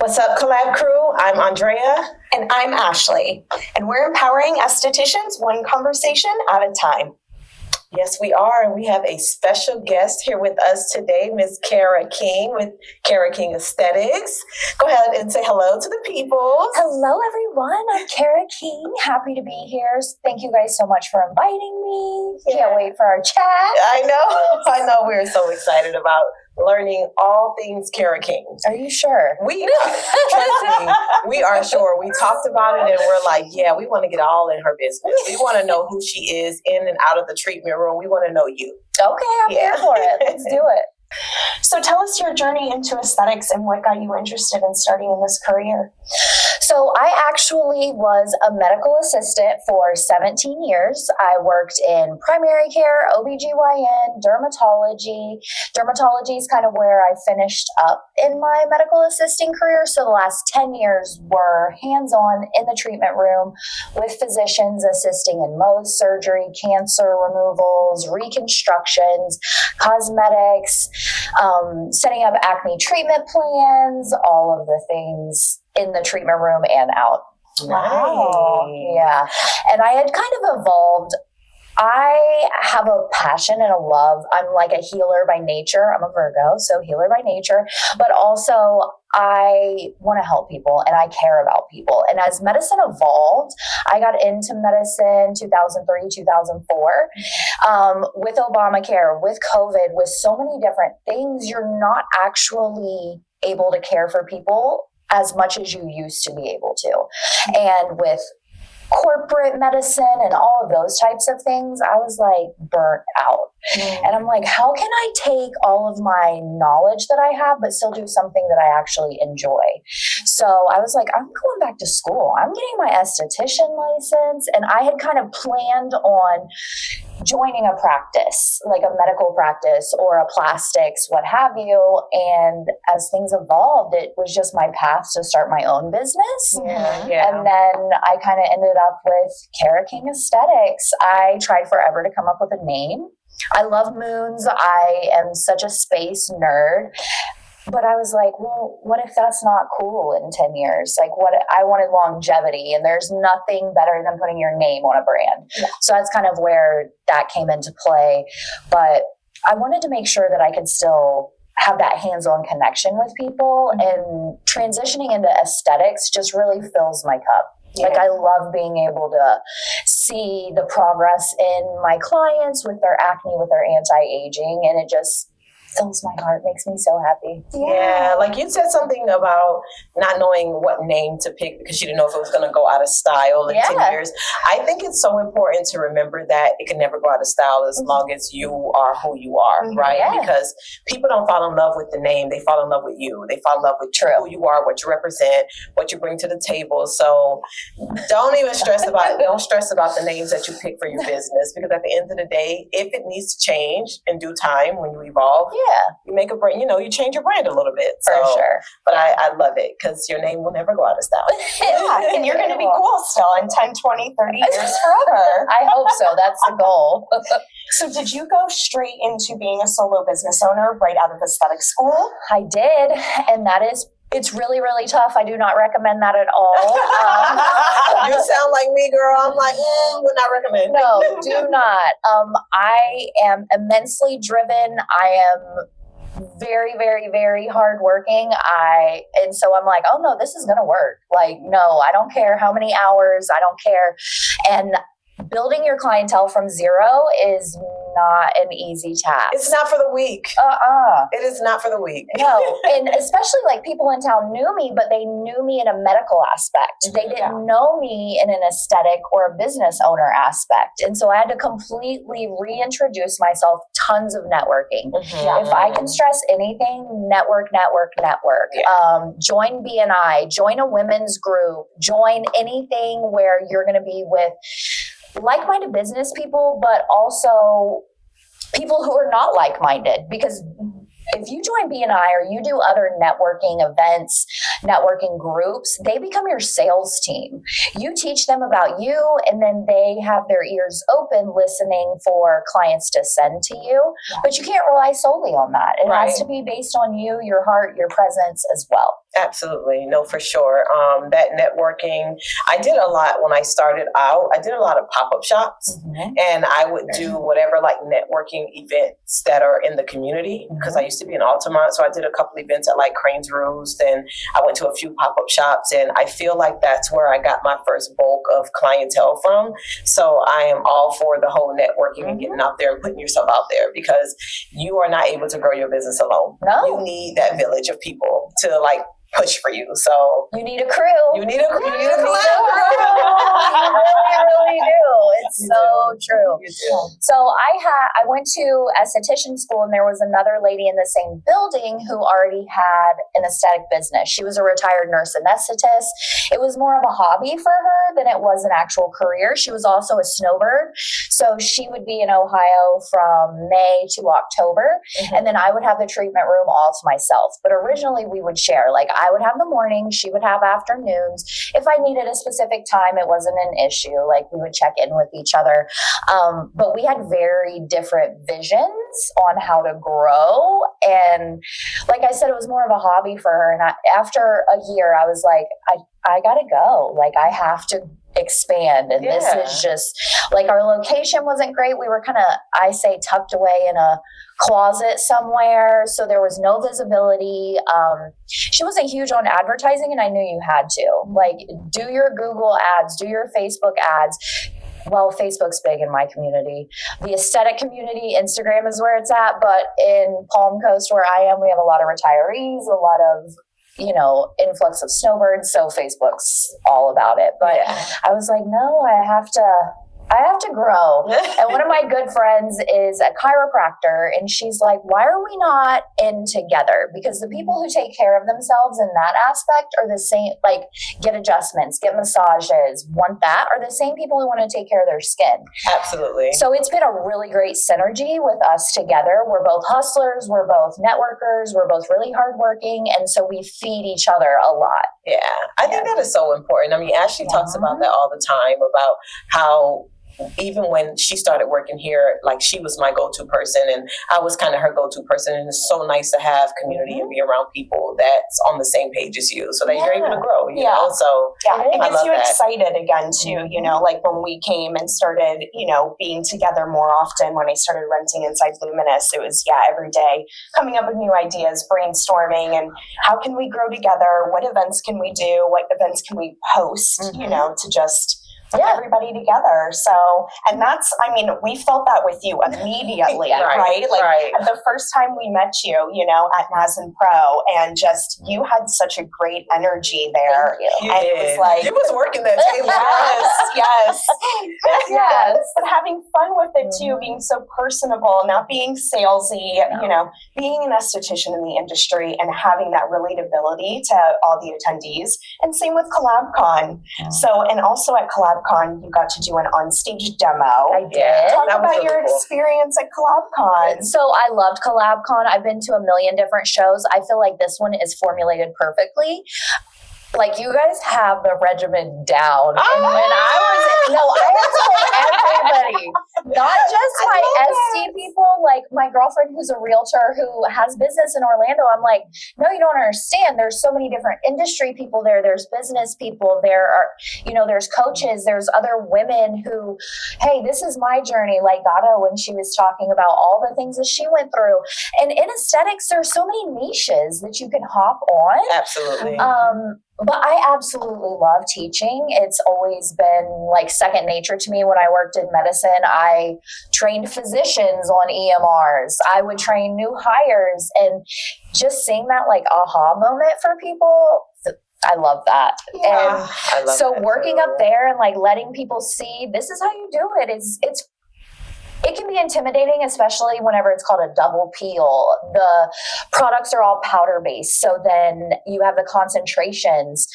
What's up, Collab crew? I'm Andrea. And I'm Ashley. And we're empowering estheticians one conversation at a time. Yes, we are. And we have a special guest here with us today, Ms. Kara King with Kara King Esthetics. Go ahead and say hello to the people. Hello, everyone. I'm Kara King. Happy to be here. Thank you guys so much for inviting me. Can't wait for our chat. I know. We're so excited about learning all things Kara King. Are you sure? Trust me, we are sure. We talked about it and we're like, yeah, we want to get all in her business. We want to know who she is in and out of the treatment room. We want to know you. Okay, I'm here for it. Let's do it. So tell us your journey into aesthetics and what got you interested in starting in this career. So I actually was a medical assistant for 17 years. I worked in primary care, OBGYN, dermatology. Dermatology is kind of where I finished up in my medical assisting career. So the last 10 years were hands-on in the treatment room with physicians assisting in Mohs surgery, cancer removals, reconstructions, cosmetics, setting up acne treatment plans, all of the things in the treatment room and out. Wow. Yeah. And I had kind of evolved. I have a passion and a love. I'm like a healer by nature. I'm a Virgo, so healer by nature. But also, I want to help people and I care about people. And as medicine evolved, I got into medicine 2003, 2004. With Obamacare, with COVID, with so many different things, you're not actually able to care for people as much as you used to be able to. And with corporate medicine and all of those types of things, I was like burnt out. And I'm like, how can I take all of my knowledge that I have, but still do something that I actually enjoy? So I was like, I'm going back to school. I'm getting my esthetician license. And I had kind of planned on joining a practice, like a medical practice or a plastics, what have you. And as things evolved, it was just my path to start my own business. Yeah. And then I kind of ended up with Kara King Esthetics. I tried forever to come up with a name. I love moons. I am such a space nerd. But I was like, well, what if that's not cool in 10 years? Like, what I wanted longevity, and there's nothing better than putting your name on a brand. Yeah. So that's kind of where that came into play. But I wanted to make sure that I could still have that hands-on connection with people, and transitioning into aesthetics just really fills my cup. Yeah. Like, I love being able to see the progress in my clients with their acne, with their anti-aging, and it just fills my heart, makes me so happy. Yeah, like you said something about not knowing what name to pick because you didn't know if it was going to go out of style in 10 years. I think it's so important to remember that it can never go out of style as long as you are who you are, right? Yeah. Because people don't fall in love with the name, they fall in love with you. They fall in love with who you are, what you represent, what you bring to the table. So don't even stress about the names that you pick for your business, because at the end of the day, if it needs to change in due time when you evolve, you make a brand, you change your brand a little bit. So, for sure. But I love it because your name will never go out of style. Yeah, and you're going to be cool still in 10, 20, 30 years forever. I hope so. That's the goal. So did you go straight into being a solo business owner right out of aesthetic school? I did. And it's really, really tough. I do not recommend that at all. You sound like me, girl. I'm like, would not recommend. No, do not. I am immensely driven. I am very, very, very hardworking. And so I'm like, oh no, this is going to work. Like, no, I don't care how many hours. I don't care. And building your clientele from zero is not an easy task. It's not for the weak. It is not for the weak. No, and especially like people in town knew me, but they knew me in a medical aspect. They didn't know me in an aesthetic or a business owner aspect. And so I had to completely reintroduce myself, tons of networking. If I can stress anything, network. Join BNI, join a women's group, join anything where you're going to be with like-minded business people, but also people who are not like-minded, because if you join BNI or you do other networking events, networking groups, they become your sales team. You teach them about you, and then they have their ears open listening for clients to send to you. But you can't rely solely on that. It has to be based on you, your heart, your presence as well. Absolutely. No, for sure. That networking, I did a lot when I started out. I did a lot of pop-up shops, and I would do whatever like networking events that are in the community, because I used to be in Altamont. So I did a couple events at like Crane's Roost, and I went to a few pop-up shops, and I feel like that's where I got my first bulk of clientele from. So I am all for the whole networking and getting out there and putting yourself out there, because you are not able to grow your business alone. No. You need that village of people to like push for you. So you need a crew. You need a crew. You need a crew. You really do. It's so true. So I went to esthetician school, and there was another lady in the same building who already had an aesthetic business. She was a retired nurse anesthetist. It was more of a hobby for her than it was an actual career. She was also a snowbird. So she would be in Ohio from May to October. And then I would have the treatment room all to myself. But originally we would share. Like I would have the morning, she would have afternoons. If I needed a specific time, it wasn't an issue. Like we would check in with each other. But we had very different visions on how to grow. And like I said, it was more of a hobby for her. And after a year, I was like, I gotta go. Like I have to expand. And this is just like, our location wasn't great. We were kind of, I say, tucked away in a closet somewhere. So there was no visibility. She wasn't huge on advertising, and I knew you had to. Like, do your Google ads, do your Facebook ads. Well, Facebook's big in my community. The aesthetic community, Instagram is where it's at. But in Palm Coast, where I am, we have a lot of retirees, a lot of influx of snowbirds. So Facebook's all about it. But I was like, no, I have to grow. And one of my good friends is a chiropractor, and she's like, why are we not in together? Because the people who take care of themselves in that aspect are the same, like get adjustments, get massages, want that, are the same people who want to take care of their skin. Absolutely. So it's been a really great synergy with us together. We're both hustlers, we're both networkers, we're both really hardworking, and so we feed each other a lot. Yeah, I think that is so important. I mean, Ashley talks about that all the time, about how even when she started working here, like she was my go-to person, and I was kind of her go-to person. And it's so nice to have community and be around people that's on the same page as you, so that you're able to grow. You know, so it gets you excited again too. Like when we came and started, being together more often. When I started renting inside Luminous, it was every day coming up with new ideas, brainstorming, and how can we grow together? What events can we do? What events can we host? To just everybody together. So, and that's, we felt that with you immediately, right? Like the first time we met you, at NASNPRO, and just, you had such a great energy there. It was like, you was working that table. yes. But having fun with it too, being so personable, not being salesy, being an esthetician in the industry and having that relatability to all the attendees. And same with Collab Con. So, and also at Collab Con, you got to do an on-stage demo. I did. Talk about your experience at Collab Con. So I loved Collab Con. I've been to a million different shows. I feel like this one is formulated perfectly. Like, you guys have the regimen down. And when I have told everybody, not just my Esty people, like my girlfriend who's a realtor who has business in Orlando, I'm like, no, you don't understand. There's so many different industry people there. There's business people. There are, there's coaches. There's other women who, hey, this is my journey. Like Gato, when she was talking about all the things that she went through. And in aesthetics, there's so many niches that you can hop on. Absolutely. But I absolutely love teaching. It's always been like second nature to me. When I worked in medicine, I trained physicians on EMRs. I would train new hires, and just seeing that like aha moment for people, I love that. And I love so that working up there and like letting people see this is how you do it, it can be intimidating, especially whenever it's called a double peel. The products are all powder based. So then you have the concentrations,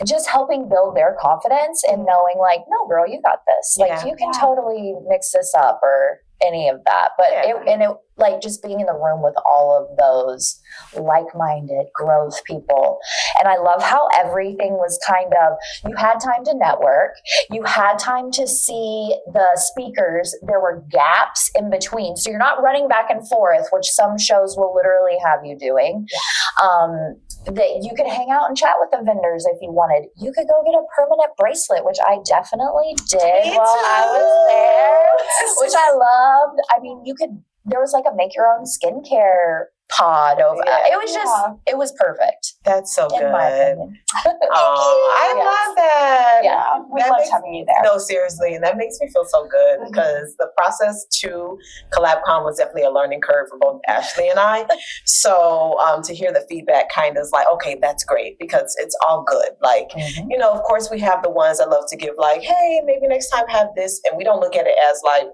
just helping build their confidence and knowing like, no, girl, you got this. Like you can totally mix this up or any of that. But it like just being in the room with all of those like-minded growth people. And I love how everything was kind of, you had time to network, you had time to see the speakers, there were gaps in between. So you're not running back and forth, which some shows will literally have you doing. that you could hang out and chat with the vendors if you wanted. You could go get a permanent bracelet, which I definitely did while I was there, which I loved. I mean, there was like a make your own skincare pod over. It was it was perfect. That's so good. In my opinion. I love that. Yeah, we loved having you there. No, seriously, and that makes me feel so good because the process to Collab Con was definitely a learning curve for both Ashley and I. So to hear the feedback kind of is like, okay, that's great because it's all good. Like, you know, of course we have the ones that love to give like, hey, maybe next time have this, and we don't look at it as like,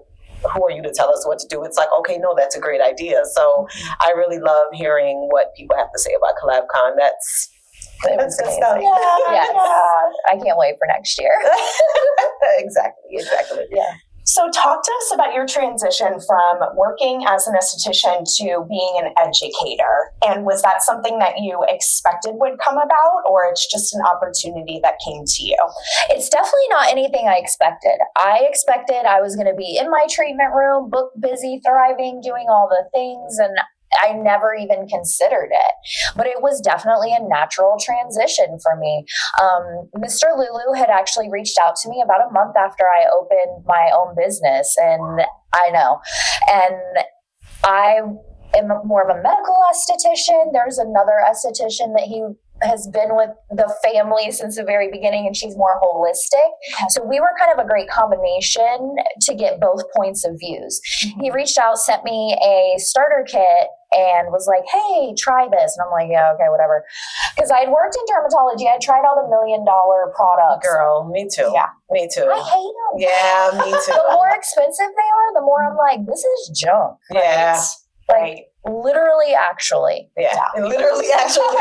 who are you to tell us what to do? It's like, okay, no, that's a great idea. So I really love hearing what people have to say about Collab Con. That's good stuff. I can't wait for next year. Exactly. Yeah. So talk to us about your transition from working as an esthetician to being an educator. And was that something that you expected would come about, or it's just an opportunity that came to you? It's definitely not anything I expected. I expected I was going to be in my treatment room, book busy, thriving, doing all the things, and I never even considered it, but it was definitely a natural transition for me. Mr. Lulu had actually reached out to me about a month after I opened my own business, and I am more of a medical esthetician. There's another esthetician that he has been with the family since the very beginning, and she's more holistic. So we were kind of a great combination to get both points of views. He reached out, sent me a starter kit, and was like, hey, try this. And I'm like, yeah, okay, whatever. Because I had worked in dermatology. I tried all the $1 million products. Girl, me too. Yeah. Me too. I hate them. Yeah, me too. The more expensive they are, the more I'm like, this is junk. Yeah. Like, literally, actually. Yeah. Literally, actually.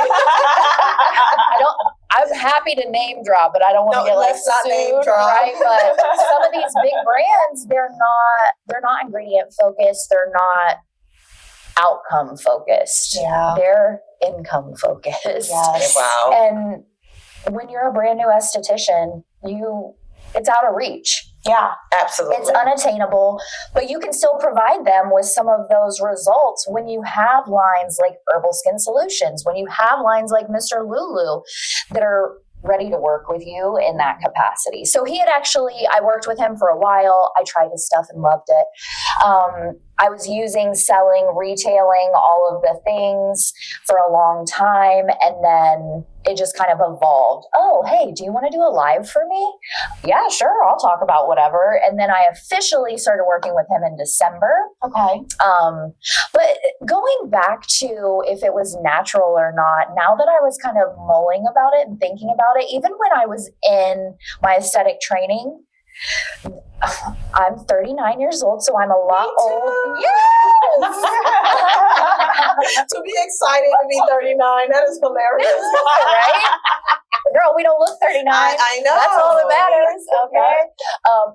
I'm happy to name drop, but I don't want to get like sued, name drop. right? But some of these big brands, they're not ingredient focused. They're not outcome focused. Yeah. They're income focused. Yes. Wow. And when you're a brand new esthetician, it's out of reach. Yeah, absolutely. It's unattainable, but you can still provide them with some of those results when you have lines like Herbal Skin Solutions, when you have lines like Mr. Lulu that are ready to work with you in that capacity. So I worked with him for a while. I tried his stuff and loved it. I was selling, retailing all of the things for a long time. And then it just kind of evolved. Oh, hey, do you want to do a live for me? Yeah, sure. I'll talk about whatever. And then I officially started working with him in December. Okay. But going back to if it was natural or not, now that I was kind of mulling about it and thinking about it, even when I was in my aesthetic training, I'm 39 years old, so I'm a lot old. Yes! To be excited to be 39, that is hilarious. Right? Girl, we don't look 39. I know. That's all that matters. Okay.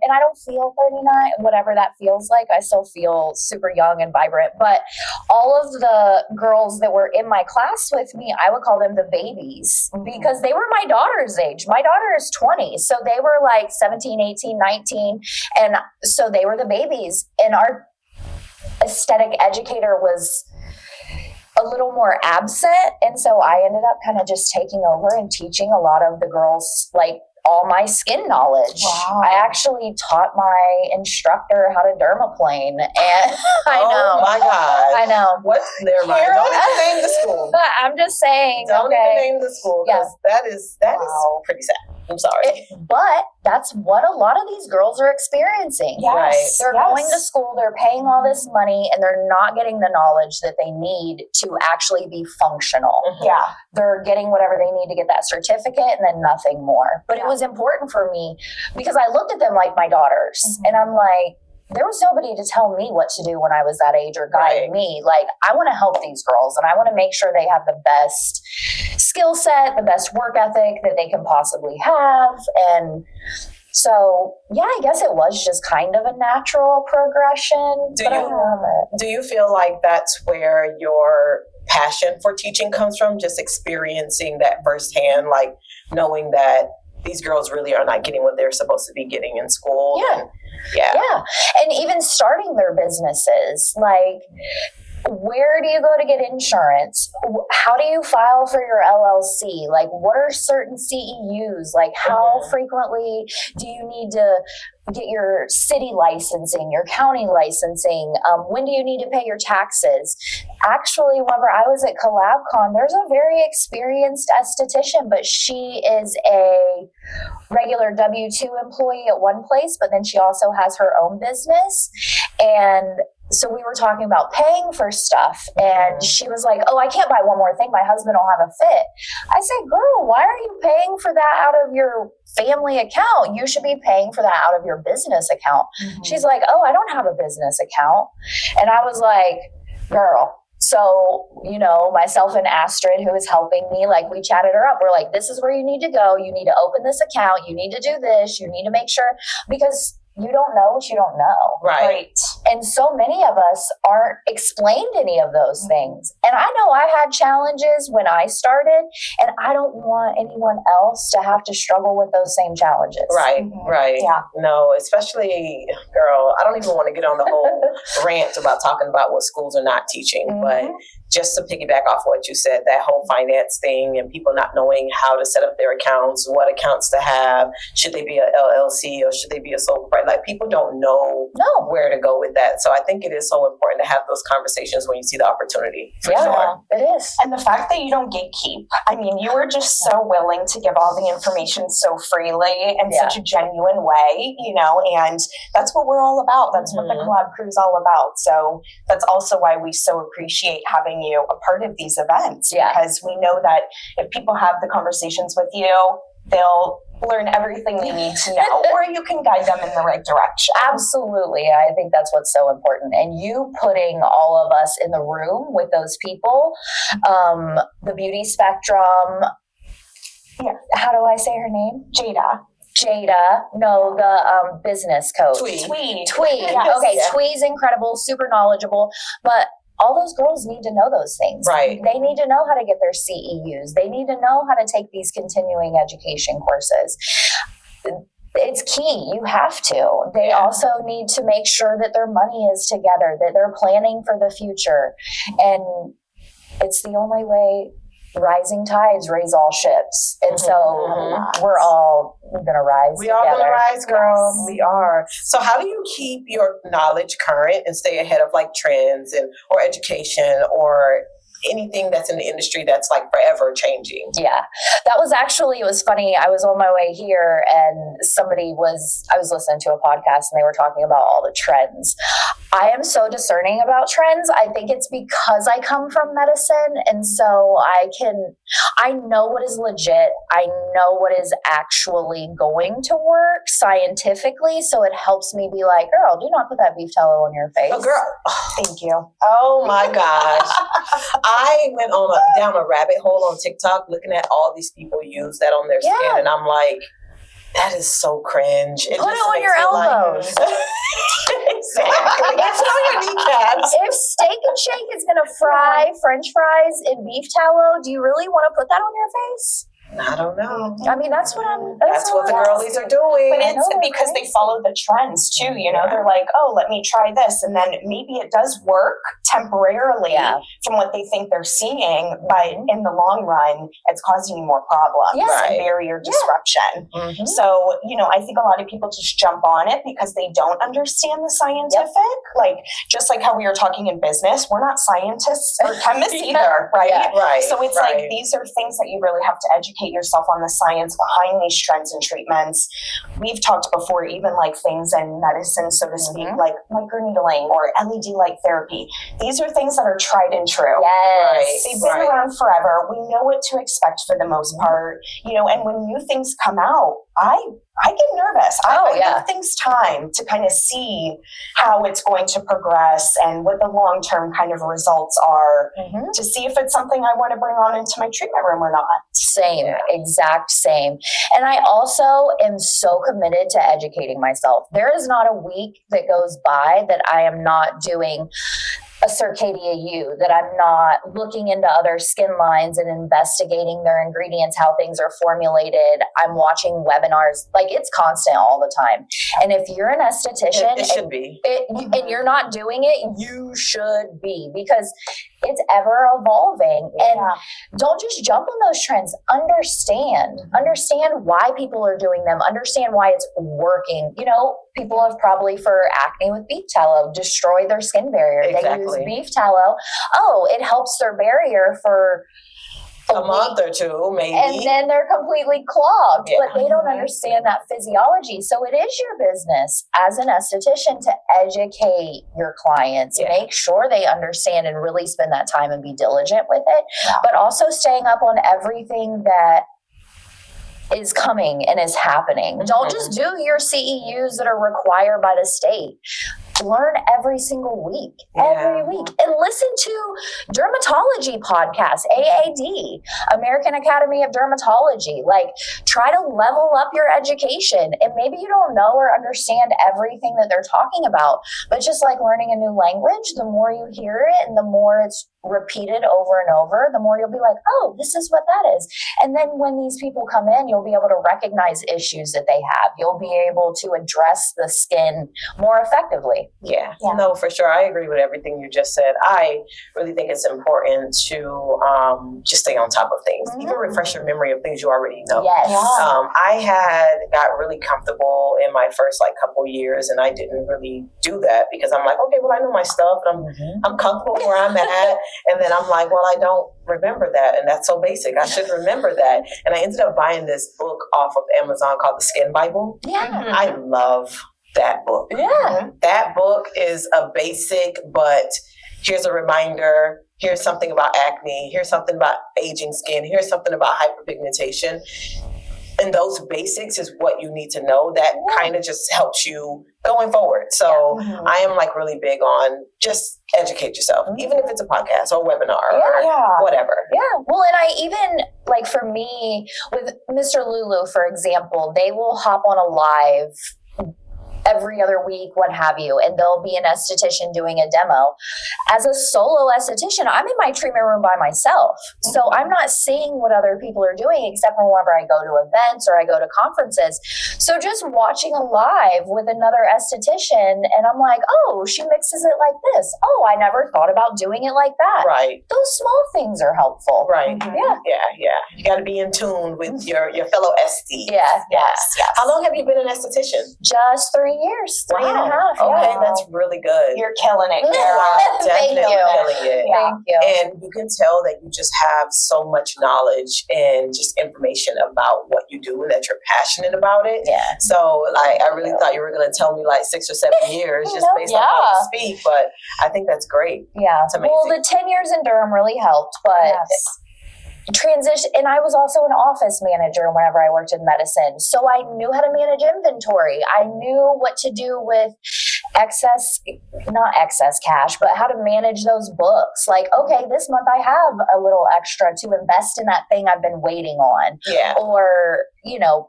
And I don't feel 39, whatever that feels like. I still feel super young and vibrant. But all of the girls that were in my class with me, I would call them the babies because they were my daughter's age. My daughter is 20. So they were like 17, 18, 19. And so they were the babies. And our aesthetic educator was a little more absent, and so I ended up kind of just taking over and teaching a lot of the girls like all my skin knowledge. Wow. I actually taught my instructor how to dermaplane, and Oh my God. I know. What's never mind. Don't even name the school. I'm just saying. Don't even name the school because that is pretty sad. I'm sorry. But that's what a lot of these girls are experiencing. Yes. Right. They're going to school, they're paying all this money, and they're not getting the knowledge that they need to actually be functional. Yeah. They're getting whatever they need to get that certificate and then nothing more. But it was important for me because I looked at them like my daughters, and I'm like, there was nobody to tell me what to do when I was that age or guide me. Like, I want to help these girls and I want to make sure they have the best skill set, the best work ethic that they can possibly have. And so, yeah, I guess it was just kind of a natural progression. I love it. Do you feel like that's where your passion for teaching comes from? Just experiencing that firsthand, like knowing that these girls really are not getting what they're supposed to be getting in school. Yeah. And even starting their businesses, like where do you go to get insurance? How do you file for your LLC? Like, what are certain CEUs? Like, how frequently do you need to get your city licensing, your county licensing? When do you need to pay your taxes? Actually, whenever I was at Collab Con, there's a very experienced esthetician, but she is a regular W-2 employee at one place, but then she also has her own business. And so we were talking about paying for stuff, and she was like, oh, I can't buy one more thing. My husband will have a fit. I said, girl, why are you paying for that out of your family account? You should be paying for that out of your business account. She's like, oh, I don't have a business account. And I was like, girl. So, myself and Astrid, who is helping me, like, we chatted her up. We're like, this is where you need to go. You need to open this account. You need to do this. You need to make sure, because you don't know what you don't know. Right. And so many of us aren't explained any of those things. And I know I had challenges when I started, and I don't want anyone else to have to struggle with those same challenges. Right. Yeah. No, especially, girl, I don't even want to get on the whole rant about talking about what schools are not teaching, but just to piggyback off what you said, that whole finance thing and people not knowing how to set up their accounts, what accounts to have, should they be a LLC or should they be a sole proprietor? Like, people don't know where to go with that. So I think it is so important to have those conversations when you see the opportunity. For sure. It is. And the fact that you don't gatekeep. I mean, you were just so willing to give all the information so freely in such a genuine way, and that's what we're all about. That's what the Collab Crew is all about. So that's also why we so appreciate having you a part of these events, because we know that if people have the conversations with you, they'll learn everything they need to know, or you can guide them in the right direction. Absolutely. I think that's what's so important. And you putting all of us in the room with those people, the beauty spectrum. Yeah. How do I say her name? Jada. No, the business coach. Twee. Yes. Okay, Twee's incredible, super knowledgeable, but all those girls need to know those things. Right. They need to know how to get their CEUs. They need to know how to take these continuing education courses. It's key. You have to. They also need to make sure that their money is together, that they're planning for the future. And it's the only way. Rising tides raise all ships. And so we're all going to rise We together. are going to rise, girl. Yes. We are. So how do you keep your knowledge current and stay ahead of like trends or education or anything that's in the industry that's like forever changing? Yeah, that was actually, it was funny. I was on my way here and I was listening to a podcast and they were talking about all the trends. I am so discerning about trends. I think it's because I come from medicine. And so I know what is legit. I know what is actually going to work scientifically. So it helps me be like, girl, do not put that beef tallow on your face. Oh, girl. Thank you. Oh my gosh. I went down a rabbit hole on TikTok looking at all these people use that on their skin. And I'm like, that is so cringe. Put it on your elbows. Exactly. It's on your kneecaps. If Steak and Shake is going to fry French fries in beef tallow, do you really want to put that on your face? I don't know. I mean, that's what the girlies are doing. But it's because they follow the trends too, They're like, oh, let me try this. And then maybe it does work temporarily from what they think they're seeing, but in the long run, it's causing you more problems and barrier disruption. So, I think a lot of people just jump on it because they don't understand the scientific, like just like how we were talking in business, we're not scientists or chemists either, right? Right. So it's like, these are things that you really have to educate yourself on the science behind these trends and treatments. We've talked before, even like things in medicine, so to speak, like microneedling or LED light therapy. These are things that are tried and true. Yes. They've been around forever. We know what to expect for the most part, and when new things come out, I get nervous. I give things time to kind of see how it's going to progress and what the long-term kind of results are to see if it's something I want to bring on into my treatment room or not. Same, exact same. And I also am so committed to educating myself. There is not a week that goes by that I am not doing a circadian you, that I'm not looking into other skin lines and investigating their ingredients, how things are formulated. I'm watching webinars. Like, it's constant all the time. And if you're an esthetician, it should be. And you're not doing it, you should be, because it's ever evolving. And don't just jump on those trends. Understand why people are doing them. Understand why it's working. You know, people have probably, for acne with beef tallow, destroyed their skin barrier. Exactly. They use beef tallow. Oh, it helps their barrier for a month or two, maybe. And then they're completely clogged, but they don't understand that physiology. So it is your business as an esthetician to educate your clients, make sure they understand and really spend that time and be diligent with it, but also staying up on everything that is coming and is happening. Don't just do your CEUs that are required by the state. Learn every single week, every week, and listen to dermatology podcasts, AAD, American Academy of Dermatology. Like, try to level up your education. And maybe you don't know or understand everything that they're talking about, but just like learning a new language, the more you hear it and the more it's repeated over and over, the more you'll be like, oh, this is what that is. And then when these people come in, you'll be able to recognize issues that they have. You'll be able to address the skin more effectively. Yeah, no, for sure. I agree with everything you just said. I really think it's important to just stay on top of things, even refresh your memory of things you already know. Yes. I had got really comfortable in my first couple years, and I didn't really do that because I'm like, okay, well, I know my stuff, and I'm comfortable where I'm at. And then I'm like, well, I don't remember that. And that's so basic. I should remember that. And I ended up buying this book off of Amazon called The Skin Bible. Yeah. I love that book. Yeah. That book is a basic, but here's a reminder. Here's something about acne. Here's something about aging skin. Here's something about hyperpigmentation. And those basics is what you need to know. That kind of just helps you going forward. So I am really big on just educate yourself, even if it's a podcast or webinar or whatever. Yeah. Well, and I even, for me, with Mr. Lulu, for example, they will hop on a live every other week, what have you, and there'll be an esthetician doing a demo. As a solo esthetician, I'm in my treatment room by myself. So I'm not seeing what other people are doing except for whenever I go to events or I go to conferences. So just watching a live with another esthetician, and I'm like, oh, she mixes it like this. Oh, I never thought about doing it like that. Right. Those small things are helpful. Right. Yeah. Yeah. You got to be in tune with your fellow Esty. Yes. How long have you been an esthetician? Just 3 years, 3.5. Okay, that's really good. You're killing it, Kara. Thank Definitely you. killing it. Thank you. And you can tell that you just have so much knowledge and just information about what you do and that you're passionate about it. Yeah. So I really thought you were going to tell me 6 or 7 years just based on how you speak, but I think that's great. Yeah. It's amazing. Well, the 10 years in Durham really helped, but transition, and I was also an office manager whenever I worked in medicine, so I knew how to manage inventory. I knew what to do with not excess cash, but how to manage those books. Okay, this month I have a little extra to invest in that thing I've been waiting on. Yeah. Or,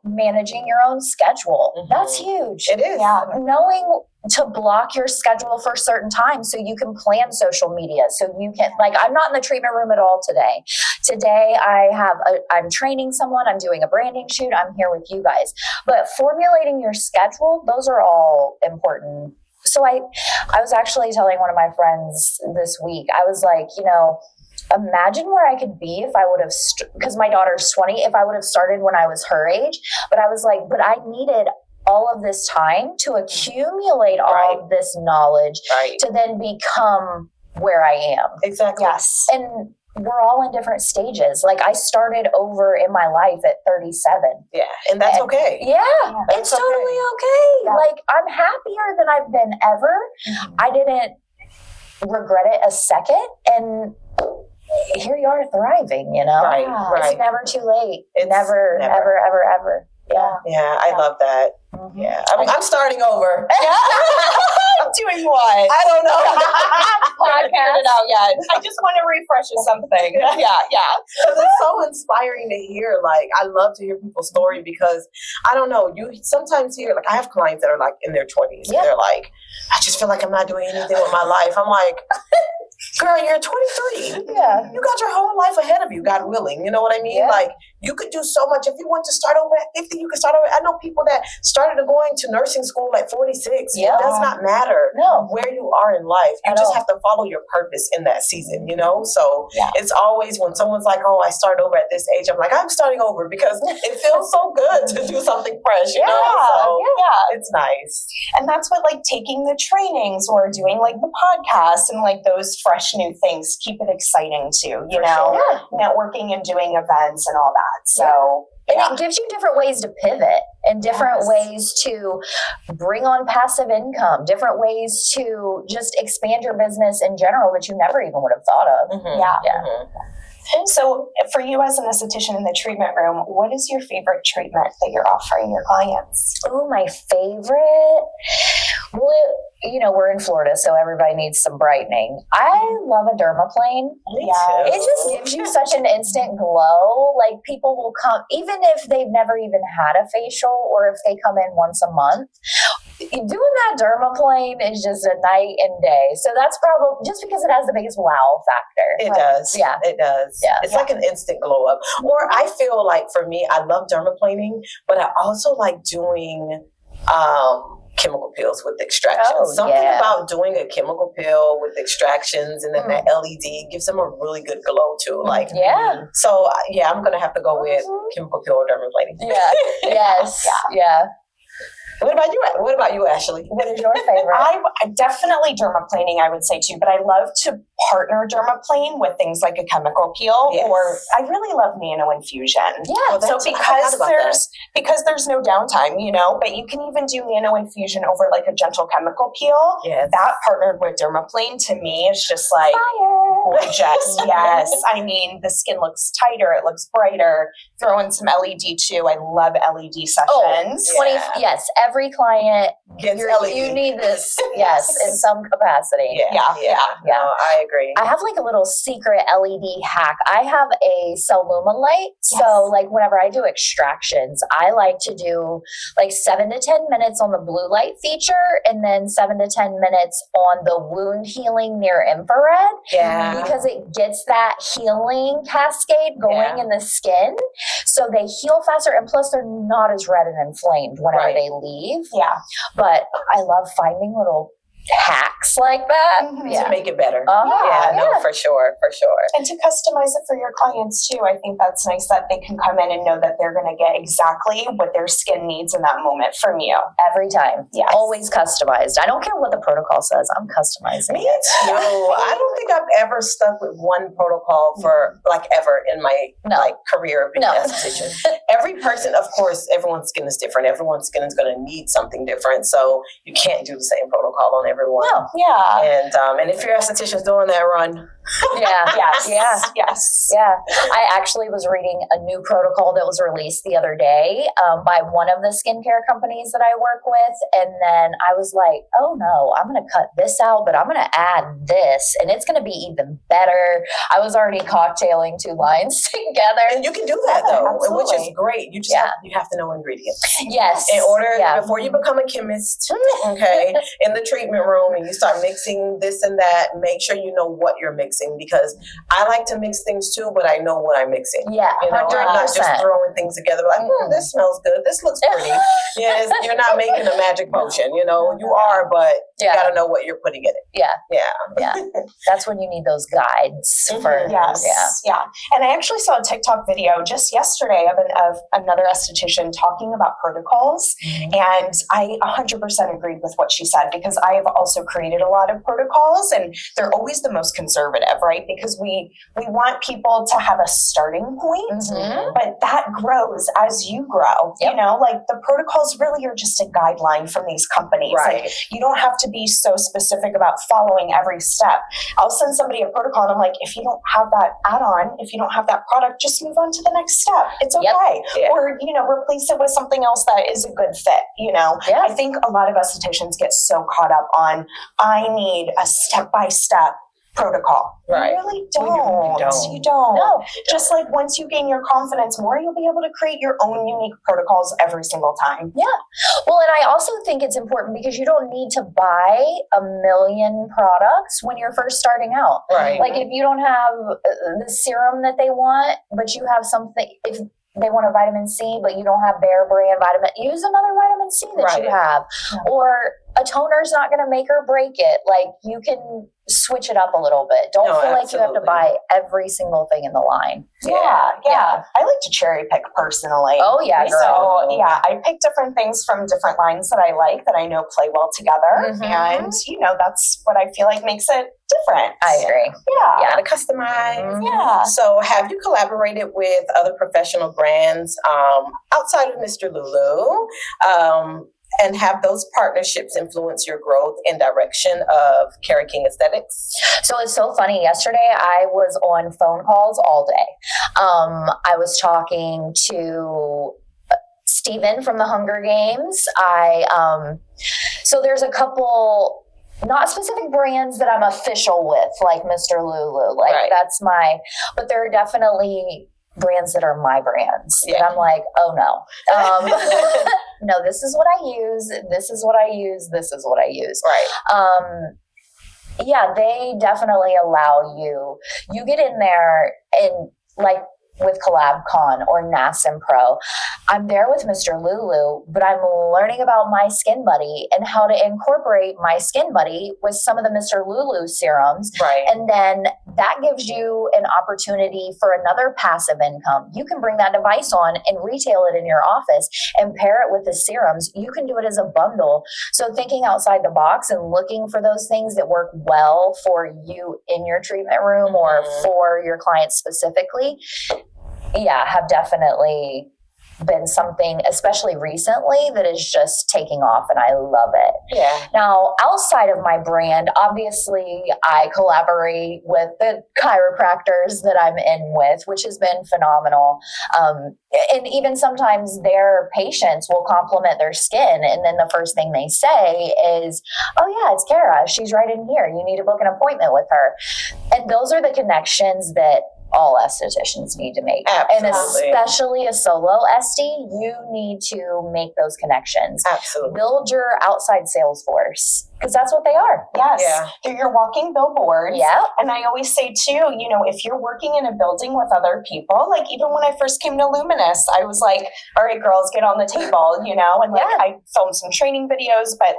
managing your own schedule. That's huge. It is. Yeah. Knowing to block your schedule for certain times so you can plan social media. So you can, I'm not in the treatment room at all today. Today I'm training someone, I'm doing a branding shoot, I'm here with you guys. But formulating your schedule, those are all important. So I was actually telling one of my friends this week, I was like, imagine where I could be if I would have, because my daughter's 20, if I would have started when I was her age. But I was like, but I needed all of this time to accumulate all of this knowledge to then become where I am. Exactly. Yes. And we're all in different stages. I started over in my life at 37. Yeah. And that's okay. Yeah. That's It's totally okay. Yeah. I'm happier than I've been ever. I didn't regret it a second. And here you are thriving, Right. It's never too late. It's never, ever. Yeah. Yeah. I love that. Yeah. I'm starting over. Doing what? I don't know. I haven't figured it out yet. I just want to refresh something. Yeah. Because it's so inspiring to hear. I love to hear people's story because I don't know. You sometimes hear, I have clients that are in their 20s. And they're like, I just feel like I'm not doing anything with my life. I'm like, girl, you're 23. Yeah. You got your whole life ahead of you, God willing. You know what I mean? Yeah. Like, you could do so much. If you want to start over at 50, you can start over. I know people that started going to nursing school at 46. Yeah. It does not matter No. where you are in life. You At just all. have to follow your purpose in that season, you know? So it's always when someone's like, oh, I started over at this age, I'm like, I'm starting over because it feels so good to do something fresh, you know? So it's nice. And that's what like taking the trainings or doing like the podcast and like those fresh new things keep it exciting too, you know? Sure. Networking and doing events and all that. So and it gives you different ways to pivot and different ways to bring on passive income, different ways to just expand your business in general that you never even would have thought of. So for you as an esthetician in the treatment room, what is your favorite treatment that you're offering your clients? Oh, my favorite? Well, you know, we're in Florida, so everybody needs some brightening. I love a dermaplane. It just gives you such an instant glow. Like, people will come, even if they've never even had a facial or if they come in once a month, doing that dermaplane is just a night and day. So that's probably just because it has the biggest wow factor. It does. Yeah. It does. Yeah. It's like an instant glow up. Or I feel like for me, I love dermaplaning, but I also like doing chemical peels with extractions. Something about doing a chemical peel with extractions and then that LED gives them a really good glow too. Like, so I'm going to have to go with chemical peel or dermaplaning. Yeah. Yes. Yeah. What about you, Ashley? What is your favorite? I definitely dermaplaning, I would say too, but I love to partner dermaplane with things like a chemical peel, or I really love nano infusion. Yeah. So because there's no downtime, you know, but you can even do nano infusion over like a gentle chemical peel. Yes. That partnered with dermaplane to me is just like gorgeous. Yes. I mean, the skin looks tighter, it looks brighter. Throw in some LED too. I love LED sessions. Yes. Every client gets LED. You need this, in some capacity. Yeah. No, I agree. I have like a little secret LED hack. I have a Celluma light. So like whenever I do extractions, I like to do like 7 to 10 minutes on the blue light feature and then 7 to 10 minutes on the wound healing near infrared. Yeah. Because it gets that healing cascade going in the skin. So they heal faster, and plus they're not as red and inflamed whenever they leave. Yeah. But I love finding little hacks like that to make it better. No, for sure. And to customize it for your clients too. I think that's nice that they can come in and know that they're going to get exactly what their skin needs in that moment from you. Every time. Yes. Always customized. I don't care what the protocol says. I'm customizing Me too. I don't think I've ever stuck with one protocol for like ever in my like career of being an esthetician. Every person, of course, everyone's skin is different. Everyone's skin is going to need something different. So you can't do the same protocol on everyone. No. And if your esthetician's doing that, run. Yes. I actually was reading a new protocol that was released the other day by one of the skincare companies that I work with. And then I was like, oh no, I'm going to cut this out, but I'm going to add this and it's going to be even better. I was already cocktailing 2 lines together. And you can do that though, which is great. You just you have to know ingredients. Yes. In order, before you become a chemist, in the treatment room and you start mixing this and that, make sure you know what you're mixing, because I like to mix things too, but I know what I'm mixing. Yeah, you know, I'm not just throwing things together like, this smells good, this looks pretty. You're not making a magic potion, you know, you are, but you gotta know what you're putting in it. Yeah. That's when you need those guides for And I actually saw a TikTok video just yesterday of another esthetician talking about protocols, and I 100% agreed with what she said, because I have also created a lot of protocols, and they're always the most conservative, right? Because we want people to have a starting point, but that grows as you grow. You know, like the protocols really are just a guideline from these companies. Right. Like, you don't have to be so specific about following every step. I'll send somebody a protocol and I'm like, if you don't have that add-on, if you don't have that product, just move on to the next step. It's okay. Or, you know, replace it with something else that is a good fit, you know? I think a lot of estheticians get so caught up on, I need a step-by-step protocol. Right. You really don't. You You don't. No. Just like once you gain your confidence more, you'll be able to create your own unique protocols every single time. Yeah. Well, and I also think it's important because you don't need to buy a million products when you're first starting out. Right. Like if you don't have the serum that they want, but you have something, if they want a vitamin C, but you don't have their brand vitamin, use another vitamin C that you have. Or a toner's not going to make or break it. Like you can switch it up a little bit. Don't feel like you have to buy every single thing in the line. Yeah. I like to cherry pick personally. Oh yeah. So I pick different things from different lines that I like that I know play well together. And that's what I feel like makes it different. I agree. Yeah. To customize. Yeah. So have you collaborated with other professional brands outside of Mr. Lulu? And have those partnerships influence your growth and direction of Kara King Esthetics? So it's so funny. Yesterday, I was on phone calls all day. I was talking to Steven from the Hunger Games. So there's a couple, not specific brands that I'm official with, like Mr. Lulu. That's but there are definitely brands that are my brands. And I'm like, oh no. No, this is what I use. This is what I use. This is what I use. Right. They definitely allow you get in there and like with Collab Con or NASNPRO, I'm there with Mr. Lulu, but I'm learning about my Skin Buddy and how to incorporate my Skin Buddy with some of the Mr. Lulu serums. Right. And then that gives you an opportunity for another passive income. You can bring that device on and retail it in your office and pair it with the serums. You can do it as a bundle. So thinking outside the box and looking for those things that work well for you in your treatment room or for your clients specifically, have definitely been something, especially recently, that is just taking off, and I love it. Yeah. Now, outside of my brand, obviously, I collaborate with the chiropractors that I'm in with, which has been phenomenal. And even sometimes their patients will compliment their skin, and then the first thing they say is, "Oh yeah, it's Kara. She's right in here. You need to book an appointment with her." And those are the connections that all estheticians need to make. Absolutely. And especially a solo Esty, you need to make those connections. Absolutely. Build your outside sales force, because that's what they are. Yes. Yeah. They're your walking billboards. Yeah. And I always say too, if you're working in a building with other people, like even when I first came to Luminous, I was like, all right, girls, get on the table, and I filmed some training videos, but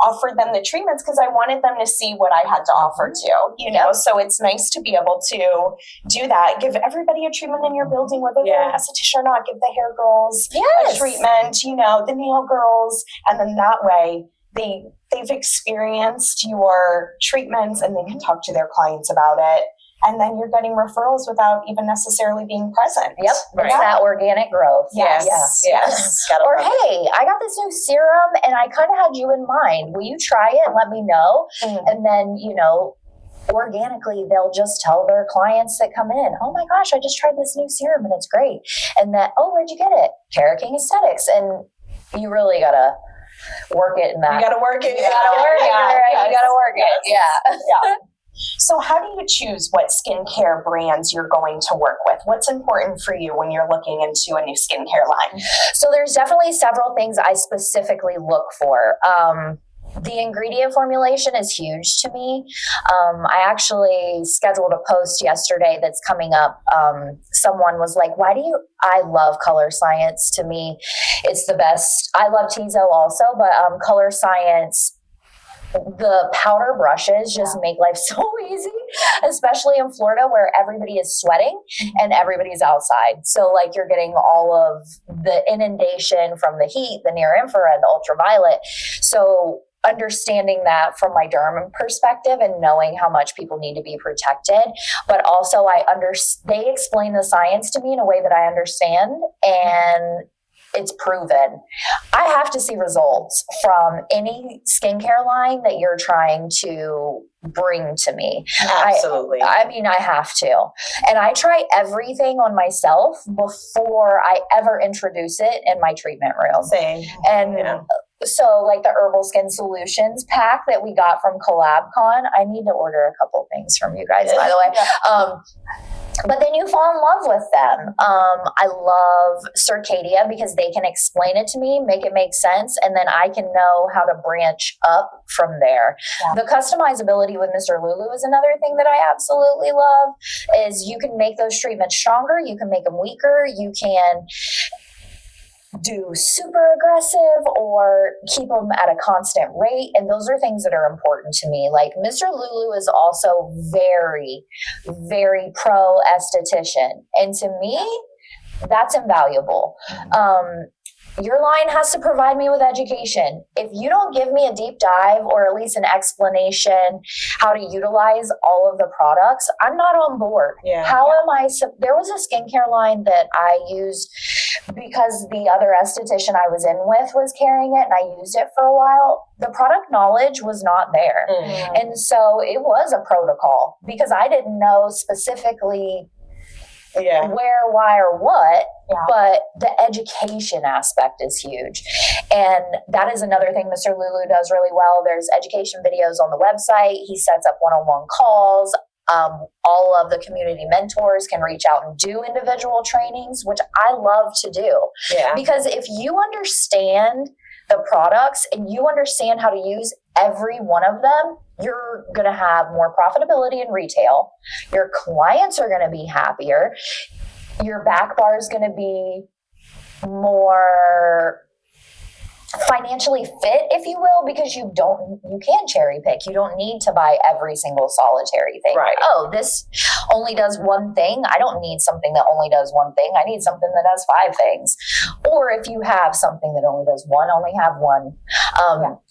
offered them the treatments because I wanted them to see what I had to offer too, so it's nice to be able to do that. Give everybody a treatment in your building, whether they're an esthetician or not. Give the hair girls a treatment, the nail girls, and then that way they've experienced your treatments and they can talk to their clients about it. And then you're getting referrals without even necessarily being present. Yep. It's that organic growth. Yes. Or, hey, I got this new serum and I kind of had you in mind. Will you try it and let me know? And then, organically, they'll just tell their clients that come in, "Oh my gosh, I just tried this new serum and it's great." And that, "Oh, where'd you get it?" Kara King Esthetics. And you really got to work it in that. You got to work it. You got to work it. You got to work it. Yeah. So how do you choose what skincare brands you're going to work with? What's important for you when you're looking into a new skincare line? So there's definitely several things I specifically look for. The ingredient formulation is huge to me. I actually scheduled a post yesterday that's coming up. Someone was like, I love color science. To me, it's the best. I love Tizo also, but color science, the powder brushes just make life so easy, especially in Florida where everybody is sweating and everybody's outside. So you're getting all of the inundation from the heat, the near infrared, the ultraviolet. So understanding that from my derm perspective and knowing how much people need to be protected, but also they explain the science to me in a way that I understand, and it's proven. I have to see results from any skincare line that you're trying to bring to me. Absolutely. I have to. And I try everything on myself before I ever introduce it in my treatment room. Same. And So like the Herbal Skin Solutions pack that we got from Collab Con, I need to order a couple things from you guys, by the way. But then you fall in love with them. I love Circadia because they can explain it to me, make it make sense, and then I can know how to branch up from there. Yeah. The customizability with Mr. Lulu is another thing that I absolutely love, is you can make those treatments stronger, you can make them weaker, you can do super aggressive or keep them at a constant rate. And those are things that are important to me. Like Mr. Lulu is also very, very pro esthetician. And to me, that's invaluable. Your line has to provide me with education. If you don't give me a deep dive or at least an explanation how to utilize all of the products, I'm not on board. How am I? There was a skincare line that I used because the other esthetician I was in with was carrying it and I used it for a while. The product knowledge was not there. And so it was a protocol because I didn't know specifically where, why, or what, but the education aspect is huge. And that is another thing Mr. Lulu does really well. There's education videos on the website. He sets up one-on-one calls. All of the community mentors can reach out and do individual trainings, which I love to do. Because if you understand the products and you understand how to use every one of them, you're going to have more profitability in retail. Your clients are going to be happier. Your back bar is going to be more financially fit, if you will, because you can cherry pick. You don't need to buy every single solitary thing. Oh, this only does one thing. I don't need something that only does one thing. I need something that does 5 things. Or if you have something that only does one, only have one.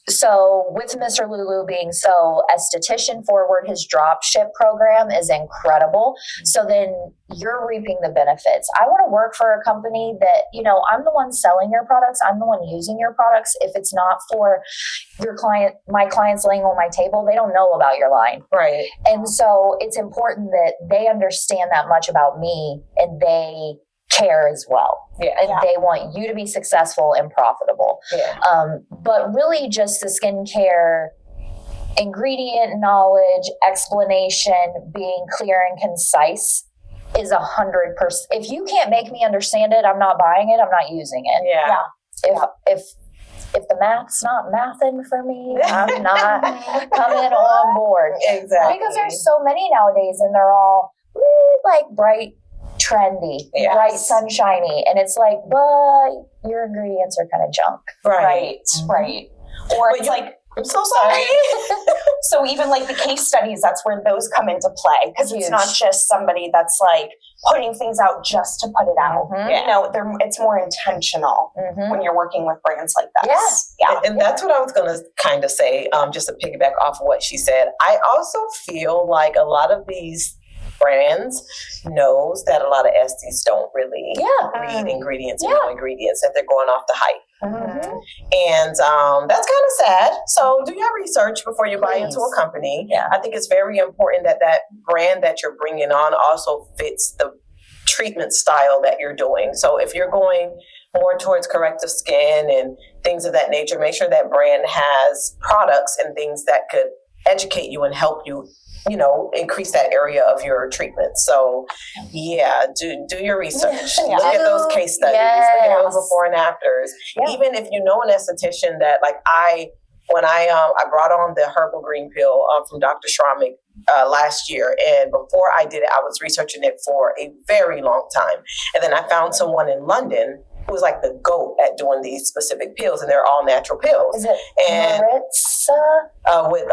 So with Mr. Lulu being so esthetician forward, his drop ship program is incredible. So then you're reaping the benefits. I want to work for a company that, I'm the one selling your products. I'm the one using your products. If it's not for your client, my clients laying on my table, they don't know about your line. And so it's important that they understand that much about me and they care as well. And they want you to be successful and profitable. But really just the skincare ingredient knowledge, explanation, being clear and concise is 100%. If you can't make me understand it, I'm not buying it. I'm not using it. If the math's not mathing for me, I'm not coming on board. Because there's so many nowadays and they're all like bright, trendy, bright, sunshiny. And it's like, but your ingredients are kind of junk. Or it's like, I'm so sorry. So even like the case studies, that's where those come into play. Because it's not just somebody that's like putting things out just to put it out. It's more intentional when you're working with brands like this. And that's what I was going to kind of say, just to piggyback off of what she said. I also feel like a lot of these brands knows that a lot of Esties don't really read ingredients and know ingredients, that they're going off the hype. And that's kind of sad. So do your research before you buy into a company. I think it's very important that that brand that you're bringing on also fits the treatment style that you're doing. So if you're going more towards corrective skin and things of that nature, make sure that brand has products and things that could educate you and help you, increase that area of your treatment. So do your research. Look at those case studies. Look at those before and afters. Even if you know an esthetician that, like when I brought on the herbal green pill from Dr. Schramik last year, and before I did it, I was researching it for a very long time. And then I found someone in London who was like the GOAT at doing these specific pills, and they're all natural pills. Is it Maritza? With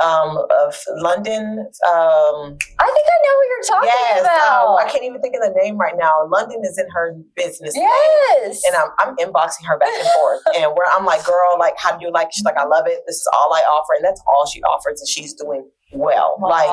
London. I think I know who you're talking about. I can't even think of the name right now. London is in her business. Yes. And I'm inboxing her back and forth. And where I'm like, girl, like, how do you like it? She's like, I love it. This is all I offer. And that's all she offers. And she's doing well. Like,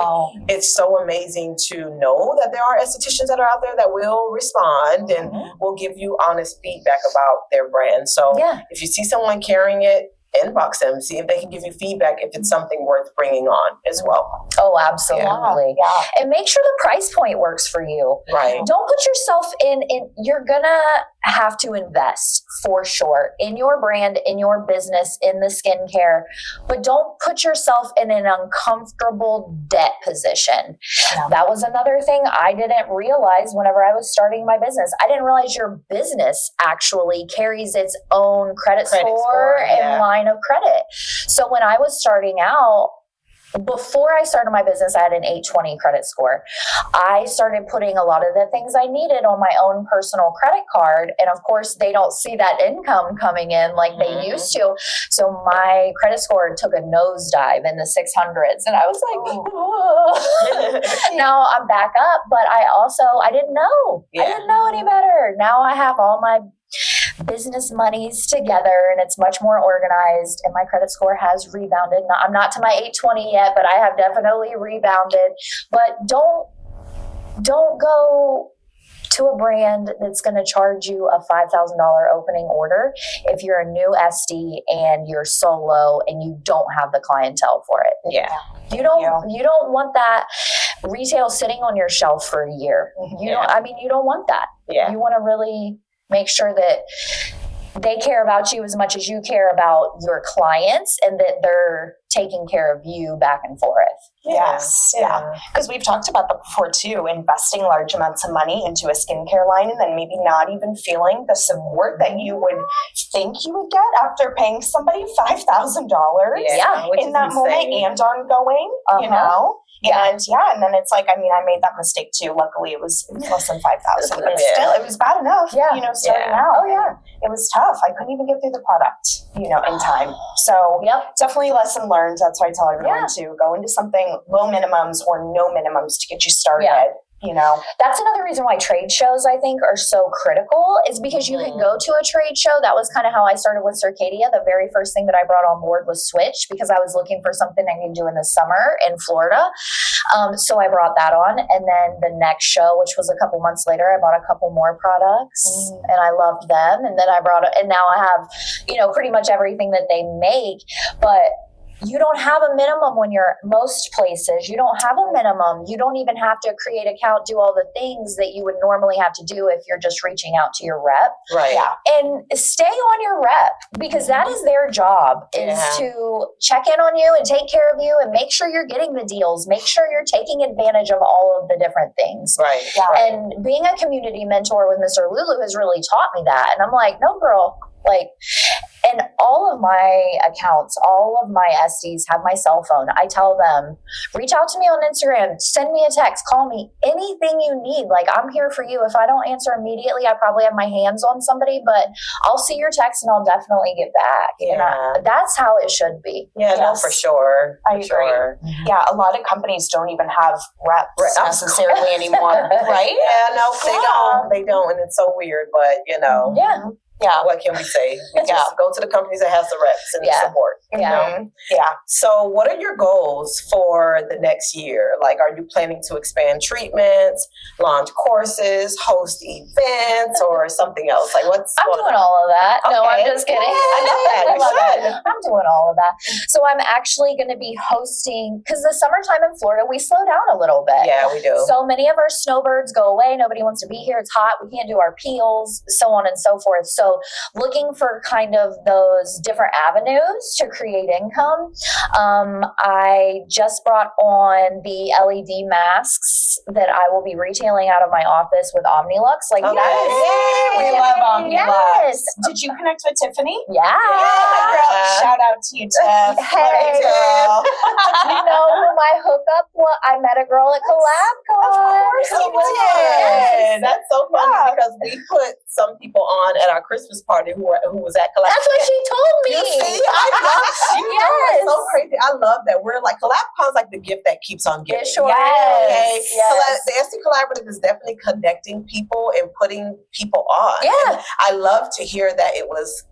it's so amazing to know that there are estheticians that are out there that will respond and will give you honest feedback about their brand. So if you see someone carrying it, inbox them, see if they can give you feedback if it's something worth bringing on as well. Oh, absolutely. And make sure the price point works for you. Don't put yourself in you're gonna have to invest for sure in your brand, in your business, in the skincare, but don't put yourself in an uncomfortable debt position. Yeah. That was another thing I didn't realize whenever I was starting my business. I didn't realize your business actually carries its own credit score and line of credit. So when I was starting out, before I started my business, I had an 820 credit score. I started putting a lot of the things I needed on my own personal credit card. And of course, they don't see that income coming in like they used to. So my credit score took a nosedive in the 600s. And I was like, now I'm back up. But I didn't know. I didn't know any better. Now I have all my business monies together and it's much more organized and my credit score has rebounded. I'm not to my 820 yet, but I have definitely rebounded. But don't go to a brand that's going to charge you a $5,000 opening order if you're a new Esty and you're solo and you don't have the clientele for it. Yeah. You don't want that retail sitting on your shelf for a year. You don't want that. Yeah. You want to really make sure that they care about you as much as you care about your clients and that they're taking care of you back and forth. Yes. Yeah. Because we've talked about that before too, investing large amounts of money into a skincare line and then maybe not even feeling the support that you would think you would get after paying somebody $5,000 in that moment and ongoing, you know? And and then it's like, I made that mistake too. Luckily, it was less than 5,000, but still, it was bad enough. Starting out. It was tough. I couldn't even get through the product, in time. So definitely lesson learned. That's why I tell everyone to go into something low minimums or no minimums to get you started. That's another reason why trade shows I think are so critical is because you can go to a trade show. That was kind of how I started with Circadia. The very first thing that I brought on board was Switch because I was looking for something I could do in the summer in Florida. So I brought that on. And then the next show, which was a couple months later, I bought a couple more products and I loved them. And then and now I have, pretty much everything that they make, but you don't have a minimum when you're most places. You don't have a minimum. You don't even have to create an account, do all the things that you would normally have to do if you're just reaching out to your rep. Right. Yeah. And stay on your rep because that is their job is to check in on you and take care of you and make sure you're getting the deals. Make sure you're taking advantage of all of the different things. Right. Yeah. And being a community mentor with Mr. Lulu has really taught me that. And I'm like, no, girl, and all of my accounts, all of my Esties have my cell phone. I tell them, reach out to me on Instagram, send me a text, call me, anything you need. I'm here for you. If I don't answer immediately, I probably have my hands on somebody, but I'll see your text and I'll definitely get back. Yeah. And that's how it should be. Yeah, no, for sure. I agree. Mm-hmm. Yeah, a lot of companies don't even have reps necessarily anymore, right? Yeah, no, they don't. They don't. And it's so weird, but Yeah. What can we say? We just go to the companies that has the reps and the support. So what are your goals for the next year? Are you planning to expand treatments, launch courses, host events, or something else? I'm doing all of that. Okay. No, I'm just kidding. I love that. I'm doing all of that. So I'm actually going to be hosting, because the summertime in Florida, we slow down a little bit. Yeah, we do. So many of our snowbirds go away. Nobody wants to be here. It's hot. We can't do our peels, so on and so forth. So looking for kind of those different avenues to create income. I just brought on the LED masks that I will be retailing out of my office with Omnilux. We love Omnilux. Yes. Did you connect with Tiffany? Yeah. Girl. Shout out to you, Tiff. Hey, girl. You know who my hookup was? I met a girl at Collab Con. Of course you did. That's so funny because we put some people on at our Christmas party who was at Collab. That's what she told me. You see, I love you. It's so crazy. I love that. We're Collab Con's the gift that keeps on giving. It sure is. Yes. The Esty Collaborative is definitely connecting people and putting people on. Yeah. And I love to hear that it was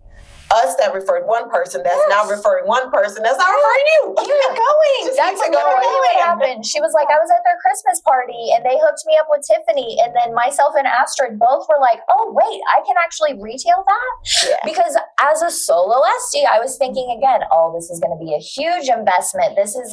us that referred one person that's now referring one person that's not referring you. Keep it going. That's literally what happened. She was like, I was at their Christmas party and they hooked me up with Tiffany. And then myself and Astrid both were like, oh, wait, I can actually retail that? Yeah. Because as a solo Esty, I was thinking again, this is going to be a huge investment. This is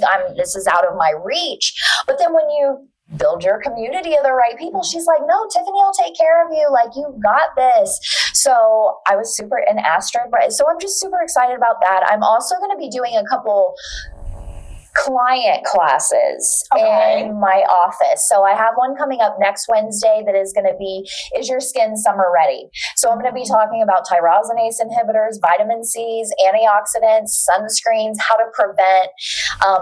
out of my reach. But then when you build your community of the right people, she's like, no, Tiffany will take care of you. You got this. So I was super in Astrid, right? So I'm just super excited about that. I'm also going to be doing a couple client classes in my office. So I have one coming up next Wednesday that is going to be, is your skin summer ready? So I'm going to be talking about tyrosinase inhibitors, vitamin C's, antioxidants, sunscreens, how to prevent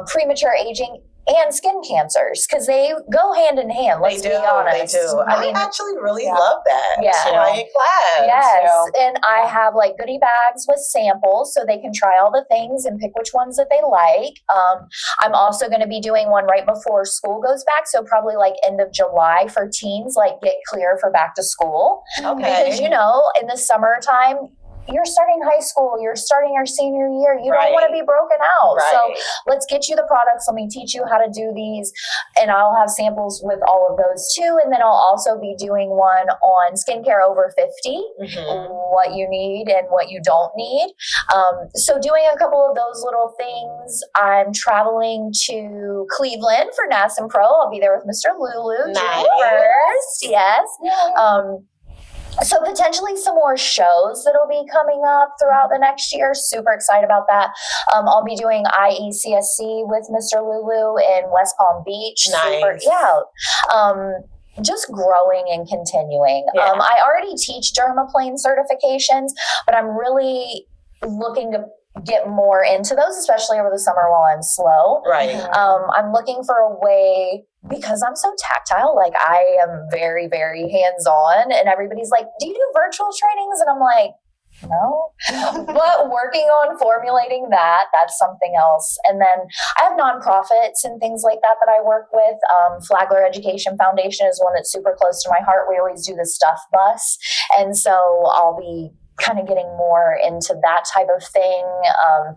premature aging and skin cancers, because they go hand in hand. Let's be honest. They do. I mean, actually really love that. Yeah. Client class. Yes. And I have like goodie bags with samples so they can try all the things and pick which ones that they like. I'm also going to be doing one right before school goes back. So probably like end of July for teens, like get clear for back to school. Okay. Because, in the summertime, you're starting high school, you're starting your senior year, you don't want to be broken out. Right. So let's get you the products. Let me teach you how to do these. And I'll have samples with all of those too. And then I'll also be doing one on skincare over 50, what you need and what you don't need. So doing a couple of those little things. I'm traveling to Cleveland for NASNPRO. I'll be there with Mr. Lulu. Nice. June 1st. Yes. So potentially some more shows that'll be coming up throughout the next year. Super excited about that. I'll be doing IECSC with Mr. Lulu in West Palm Beach. Nice. Just growing and continuing. Yeah. I already teach dermaplane certifications, but I'm really looking to get more into those, especially over the summer while I'm slow. Right. I'm looking for a way, because I'm so tactile, like I am very, very hands-on, and everybody's like, do you do virtual trainings? And I'm like, no. But working on formulating that's something else. And then I have nonprofits and things like that I work with. Flagler Education Foundation is one that's super close to my heart. We always do the stuff bus. And so I'll be kind of getting more into that type of thing.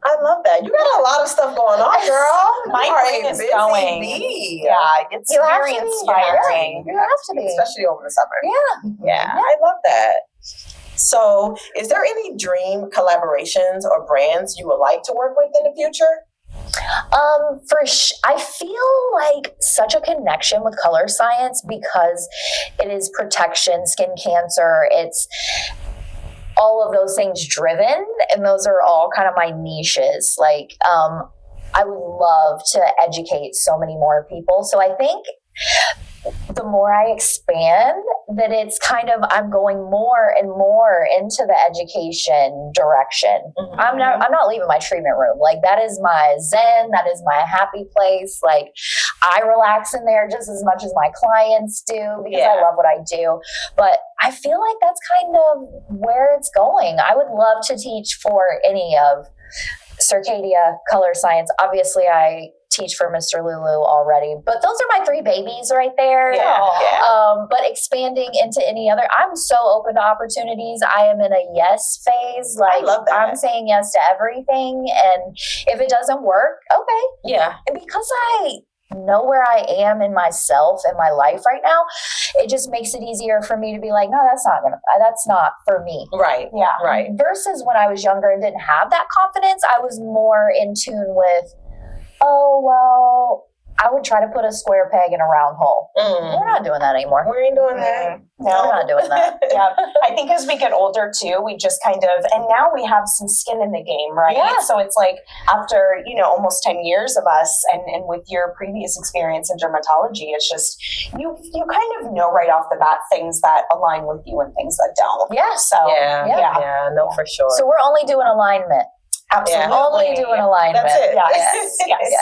I love that. You got a lot of stuff going on, girl. My brain is going. Bee. Yeah, it's very inspiring. You have to be. Especially over the summer. Yeah. I love that. So is there any dream collaborations or brands you would like to work with in the future? I feel like such a connection with color science because it is protection, skin cancer, it's all of those things driven, and those are all kind of my niches. Like, I would love to educate so many more people. So I think the more I expand, that it's kind of, I'm going more and more into the education direction. I'm not leaving my treatment room. Like, that is my zen. That is my happy place. Like, I relax in there just as much as my clients do because I love what I do. But I feel like that's kind of where it's going. I would love to teach for any of Circadia, color science. Obviously, I teach for Mr. Lulu already, but those are my three babies right there. But expanding into any other, I'm so open to opportunities. I am in a yes phase. Like, I love that. I'm saying yes to everything, and if it doesn't work, okay. And because I know where I am in myself and my life right now, it just makes it easier for me to be like, no, that's not for me. Right. Versus when I was younger and didn't have that confidence, I was more in tune with, oh, well, I would try to put a square peg in a round hole. We're not doing that anymore. We ain't doing that. No, we're not doing that. I think as we get older too, we just kind of, and now we have some skin in the game, right? So it's like after, almost 10 years of us and with your previous experience in dermatology, it's just, you kind of know right off the bat things that align with you and things that don't. No, for sure. So we're only doing alignment. Absolutely. Only doing alignment. That's it. Yes.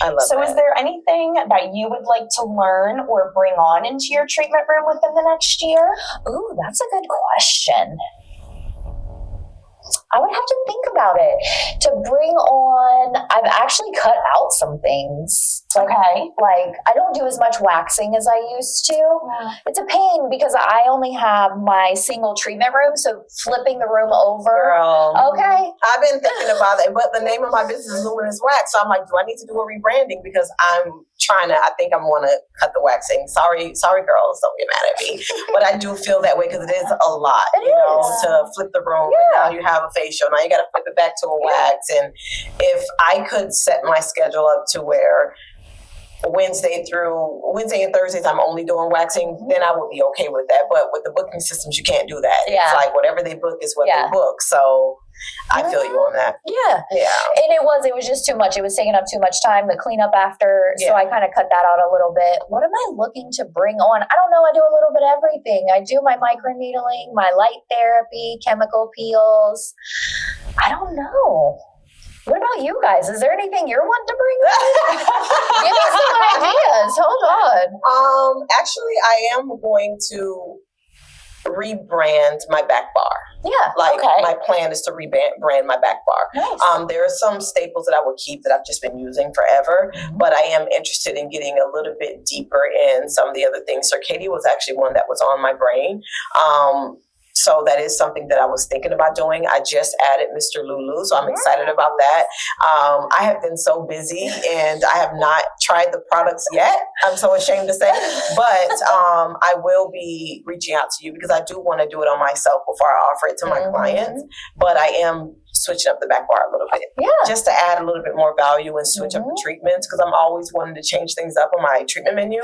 I love So that. Is there anything that you would like to learn or bring on into your treatment room within the next year? Ooh, that's a good question. I would have to think about it. To bring on, I've actually cut out some things. Like I don't do as much waxing as I used to. It's a pain because I only have my single treatment room, so flipping the room over. Girl. Okay. I've been thinking about it, but the name of my business is Luminous Wax, so I'm like, do I need to do a rebranding? Because I think I'm going to cut the waxing. Sorry, girls, don't get mad at me. But I do feel that way because it is a lot, to flip the room. And now you have a facial. Now you got to flip it back to a wax. And if I could set my schedule up to where Wednesday and Thursdays, I'm only doing waxing, then I would be okay with that. But with the booking systems, you can't do that. Yeah. It's like whatever they book is what they book. So I feel you on that. Yeah. And it was just too much. It was taking up too much time, the cleanup after. So I kind of cut that out a little bit. What am I looking to bring on? I don't know. I do a little bit of everything. I do my microneedling, my light therapy, chemical peels. I don't know. What about you guys? Is there anything you're wanting to bring on? Give me some ideas. Hold on. Actually, I am going to rebrand my back bar. Yeah. My plan is to rebrand my back bar. Nice. There are some staples that I will keep that I've just been using forever, but I am interested in getting a little bit deeper in some of the other things. Circadia was actually one that was on my brain. So that is something that I was thinking about doing. I just added Mr. Lulu, so I'm excited about that. I have been so busy and I have not tried the products yet. I'm so ashamed to say, but I will be reaching out to you because I do want to do it on myself before I offer it to my clients. But I am switching up the back bar a little bit, just to add a little bit more value and switch up the treatments, because I'm always wanting to change things up on my treatment menu.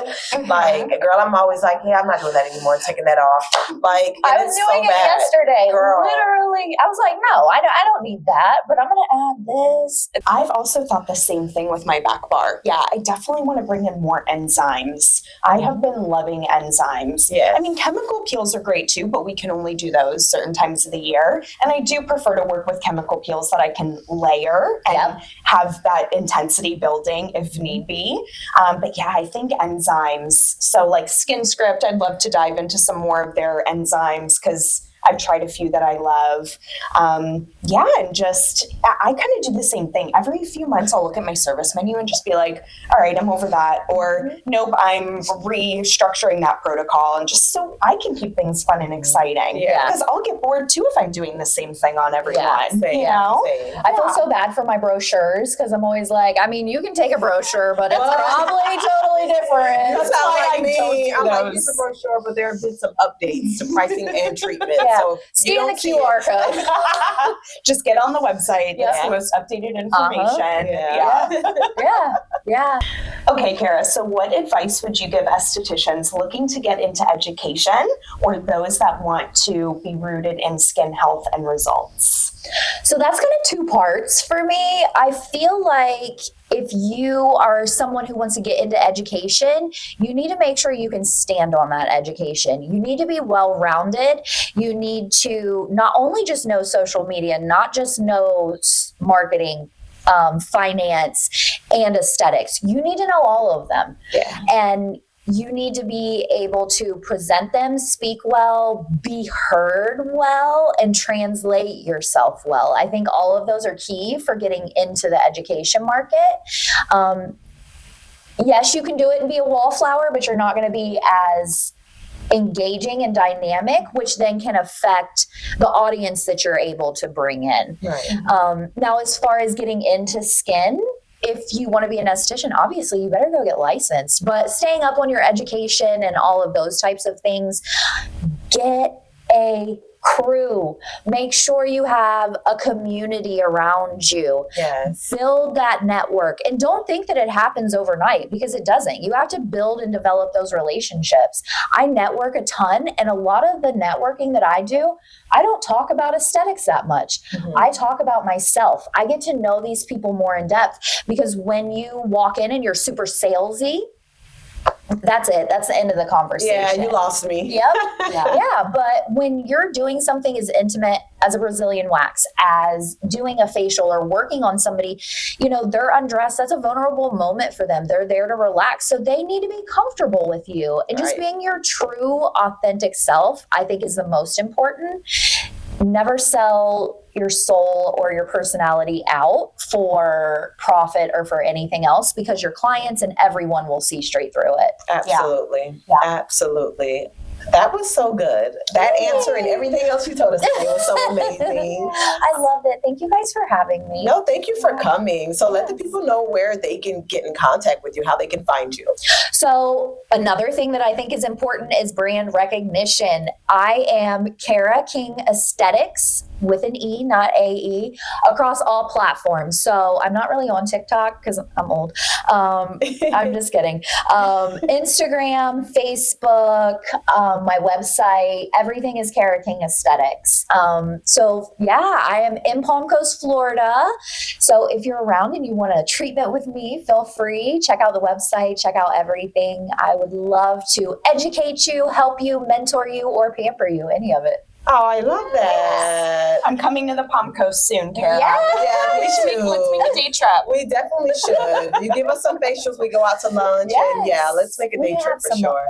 Like, girl, I'm always like, I'm not doing that anymore, taking that off. Like, I was doing it yesterday. Girl. Literally, I was like, no, I don't need that, but I'm going to add this. I've also thought the same thing with my back bar. Yeah, I definitely want to bring in more enzymes. I have been loving enzymes. Yes. I mean, chemical peels are great too, but we can only do those certain times of the year. And I do prefer to work with chemical peels that I can layer and have that intensity building if need be. But yeah, I think enzymes. So like Skin Script, I'd love to dive into some more of their enzymes because I've tried a few that I love. And just, I kind of do the same thing. Every few months, I'll look at my service menu and just be like, all right, I'm over that. Or nope, I'm restructuring that protocol. And just so I can keep things fun and exciting. Yeah. Because I'll get bored too if I'm doing the same thing on everyone. Same. I feel so bad for my brochures because I'm always like, I mean, you can take a brochure, but it's probably totally different. That's not like me. I'm like, use a brochure, but there have been some updates to pricing and treatment. So scan the QR code. Just get on the website. That's the most updated information. Yeah. Okay, Kara, so what advice would you give estheticians looking to get into education or those that want to be rooted in skin health and results? So that's kind of two parts for me. I feel like if you are someone who wants to get into education, you need to make sure you can stand on that education. You need to be well-rounded. You need to not only just know social media, not just know marketing, finance, and aesthetics. You need to know all of them. Yeah. And you need to be able to present them, speak well, be heard well, and translate yourself well. I think all of those are key for getting into the education market. Yes, you can do it and be a wallflower, but you're not going to be as engaging and dynamic, which then can affect the audience that you're able to bring in. Right. Now, as far as getting into skin, if you want to be an esthetician, obviously you better go get licensed, but staying up on your education and all of those types of things, get a crew. Make sure you have a community around you. Yes. Build that network. And don't think that it happens overnight, because it doesn't. You have to build and develop those relationships. I network a ton, and a lot of the networking that I do, I don't talk about aesthetics that much. I talk about myself. I get to know these people more in depth, because when you walk in and you're super salesy, that's it. That's the end of the conversation. Yeah, you lost me. Yep. Yeah. But when you're doing something as intimate as a Brazilian wax, as doing a facial or working on somebody, they're undressed. That's a vulnerable moment for them. They're there to relax. So they need to be comfortable with you. And just being your true, authentic self, I think, is the most important. Never sell your soul or your personality out for profit or for anything else, because your clients and everyone will see straight through it. Absolutely. Yeah. Absolutely. That was so good. That answer and everything else you told us today was so amazing. I loved it. Thank you guys for having me. No, thank you for coming. So let the people know where they can get in contact with you, how they can find you. So another thing that I think is important is brand recognition. I am Kara King Esthetics. with an E, not AE, across all platforms. So I'm not really on TikTok because I'm old. I'm just kidding. Instagram, Facebook, my website, everything is Kara King Esthetics. So yeah, I am in Palm Coast, Florida. So if you're around and you want a treatment with me, feel free. Check out the website, check out everything. I would love to educate you, help you, mentor you, or pamper you, any of it. Oh, I love that. I'm coming to the Palm Coast soon, Kara. Yeah, Let's make a day trip. We definitely should. You give us some facials, we go out to lunch, and let's make a day trip for sure.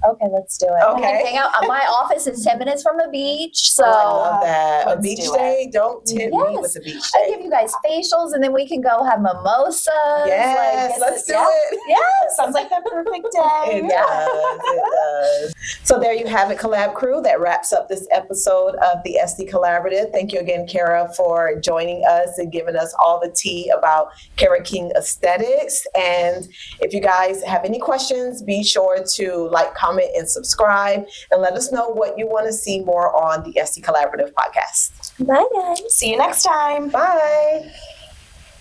Okay, let's do it. Okay. Hang out. My office is 10 minutes from the beach, so I love that. A beach do day. Don't tempt me with a beach I day. give you guys facials, and then we can go have mimosas. Yes, let's do it. Yes, sounds like the perfect day. It does. It does. So there you have it, Collab crew. That wraps up this episode of the Esty Collaborative. Thank you again, Kara, for joining us and giving us all the tea about Kara King Esthetics. And if you guys have any questions, be sure to like, comment, and subscribe, and let us know what you want to see more on the Esty Collaborative podcast. Bye, guys. See you next time. Bye.